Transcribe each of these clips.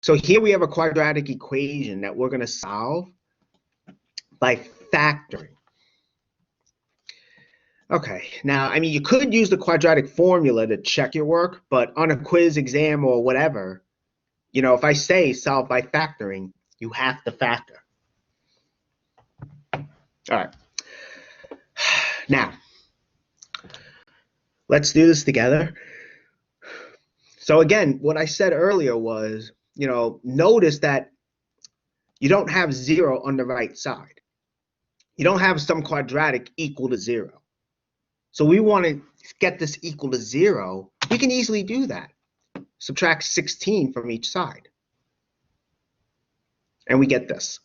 So here we have a quadratic equation that we're going to solve by factoring. Okay, now, I mean, you could use the quadratic formula to check your work, but on a quiz, exam, or whatever, you know, if I say solve by factoring, you have to factor. All right. Now, let's do this together. So again, what I said earlier was, you know, notice that you don't have 0 on the right side. You don't have some quadratic equal to 0. So we want to get this equal to 0. We can easily do that. Subtract 16 from each side. And we get this.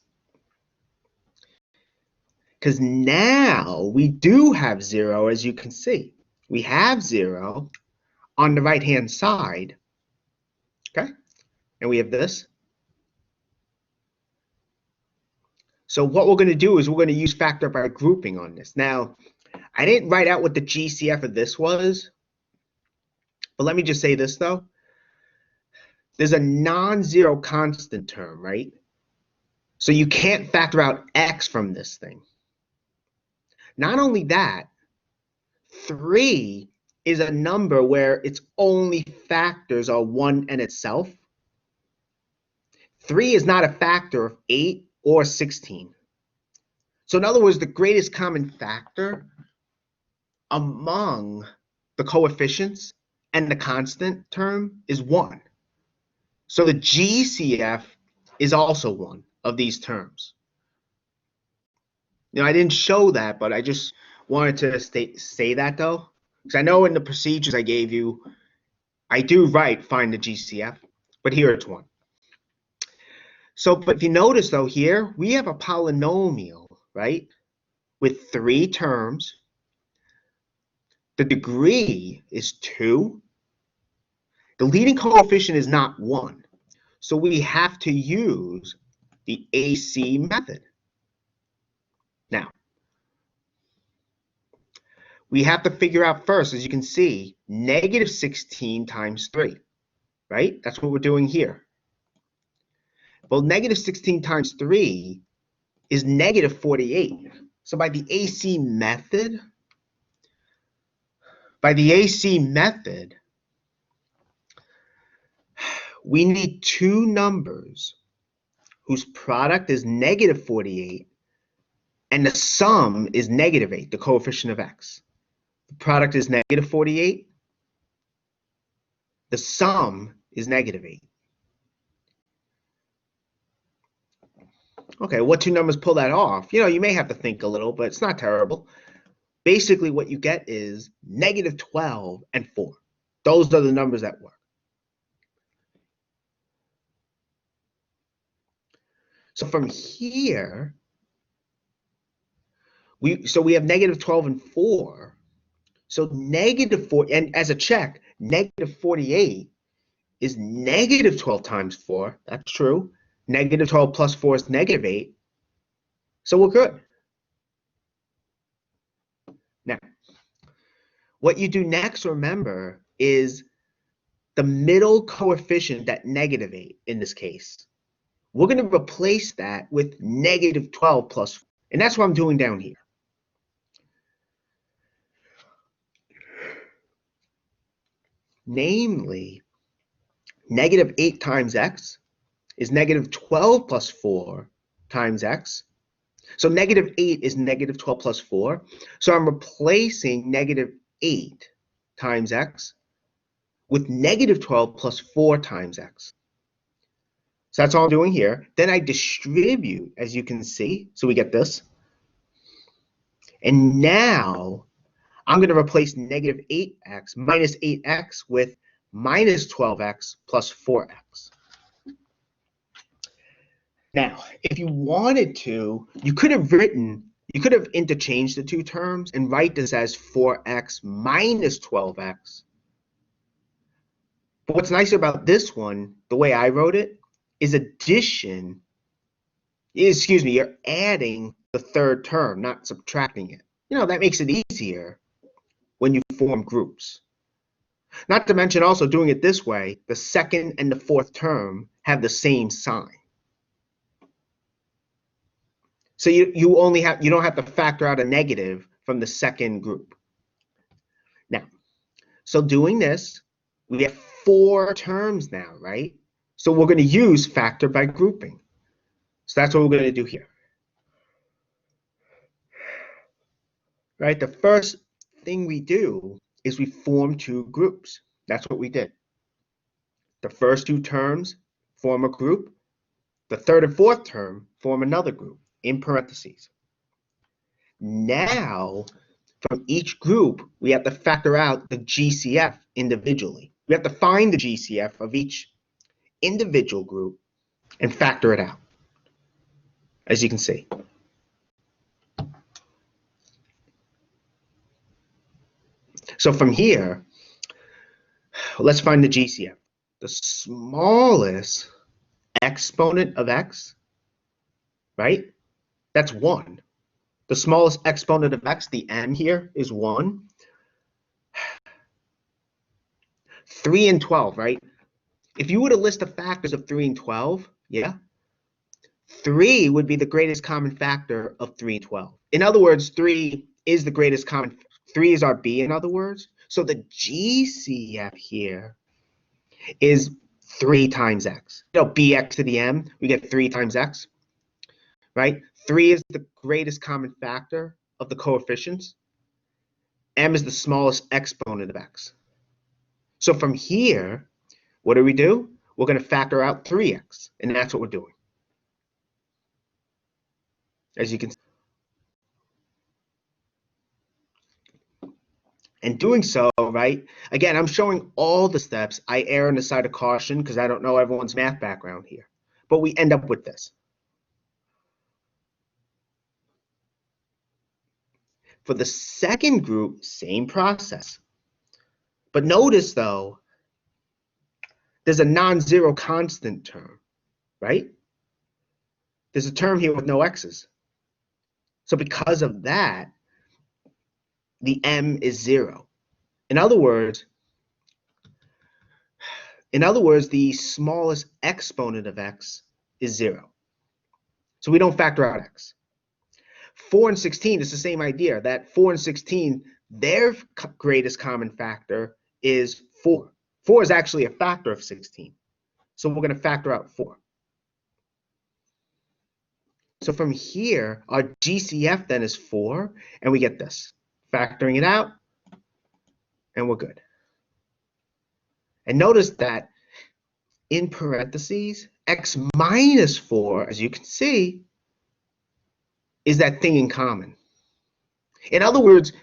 Because now we do have 0, as you can see. We have 0 on the right-hand side. Okay? And we have this. So what we're going to do is we're going to use factor by grouping on this. Now, I didn't write out what the GCF of this was, but let me just say this, though. There's a non-zero constant term, right? So you can't factor out x from this thing. Not only that, 3 is a number where its only factors are 1 and itself. 3 is not a factor of 8 or 16. So in other words, the greatest common factor among the coefficients and the constant term is 1. So the GCF is also one of these terms. You know, I didn't show that, but I just wanted to say that, though, because I know in the procedures I gave you, I do write find the GCF, but here it's 1. So, but if you notice, though, here we have a polynomial, right, with 3 terms. The degree is 2. The leading coefficient is not 1. So we have to use the AC method. Now, we have to figure out first, as you can see, negative 16 times 3, right? That's what we're doing here. Well, negative 16 times 3 is negative 48. So by the AC method, we need 2 numbers whose product is negative 48 and the sum is negative 8, the coefficient of x. The product is negative 48. The sum is negative 8. Okay, what 2 numbers pull that off? You know, you may have to think a little, but it's not terrible. Basically, what you get is negative 12 and 4. Those are the numbers that work. So from here, we have negative 12 and 4. So negative 4, and as a check, negative 48 is negative 12 times 4. That's true. Negative 12 plus 4 is negative 8. So we're good. Now, what you do next, remember, is the middle coefficient, that negative 8 in this case. We're going to replace that with negative 12 plus 4. And that's what I'm doing down here. Namely, negative 8 times x is negative 12 plus 4 times x. So negative 8 is negative 12 plus 4. So I'm replacing negative 8 times x with negative 12 plus 4 times x. So that's all I'm doing here. Then I distribute, as you can see. So we get this. And now I'm going to replace negative 8x minus 8x with minus 12x plus 4x. Now, if you wanted to, you could have interchanged the 2 terms and write this as 4x minus 12x. But what's nicer about this one, the way I wrote it, is addition. You're adding the 3rd term, not subtracting it. You know, that makes it easier when you form groups. Not to mention also doing it this way, the 2nd and the 4th term have the same sign. So you don't have to factor out a negative from the second group. Now, so doing this, we have 4 terms now, right? So we're going to use factor by grouping. So that's what we're going to do here. Right? The first thing we do is we form 2 groups. That's what we did. The first 2 terms form a group. The third and fourth term form another group in parentheses. Now, from each group, we have to factor out the GCF individually. We have to find the GCF of each individual group and factor it out, as you can see. So from here, let's find the GCF. The smallest exponent of x, right? That's 1. The smallest exponent of x, the m here, is 1. 3 and 12, right? If you were to list the factors of 3 and 12, yeah, 3 would be the greatest common factor of 3 and 12. In other words, 3 is the greatest common, 3 is our b, in other words. So the GCF here is 3 times x. You know, bx to the m, we get 3 times x, right? 3 is the greatest common factor of the coefficients. M is the smallest exponent of x. So from here, what do? We're going to factor out 3x, and that's what we're doing. As you can see. And doing so, right, again, I'm showing all the steps. I err on the side of caution because I don't know everyone's math background here. But we end up with this. For the second group, same process. But notice, though, there's a non-zero constant term, right? There's a term here with no x's. So because of that, the m is 0. In other words, the smallest exponent of x is 0. So we don't factor out x. 4 and 16 is the same idea, that 4 and 16, their greatest common factor is 4. 4 is actually a factor of 16. So we're going to factor out 4. So from here, our GCF then is 4, and we get this. Factoring it out, and we're good. And notice that in parentheses, x minus 4, as you can see, is that thing in common. In other words,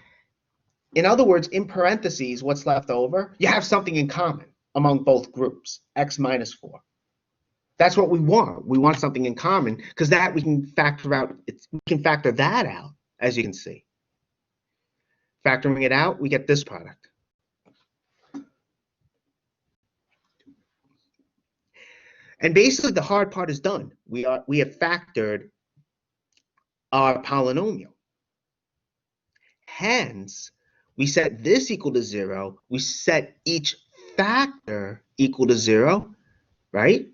in parentheses, what's left over? You have something in common among both groups, x minus 4. That's what we want. We want something in common because that we can factor out. We can factor that out, as you can see. Factoring it out, we get this product. And basically, the hard part is done. We have factored our polynomial. Hence, we set this equal to 0. We set each factor equal to 0, right?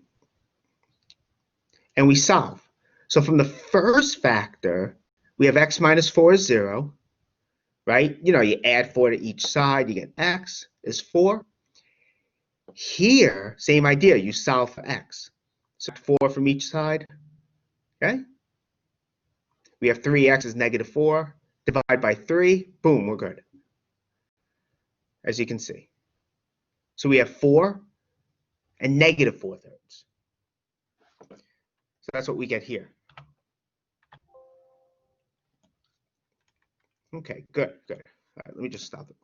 And we solve. So from the first factor, we have x minus 4 is 0, right? You know, you add 4 to each side, you get x is 4. Here, same idea, you solve for x. So 4 from each side, okay? We have 3x is negative 4. Divide by 3, boom, we're good. As you can see. So we have 4 and negative 4/3. So that's what we get here. Okay, good. All right, let me just stop it.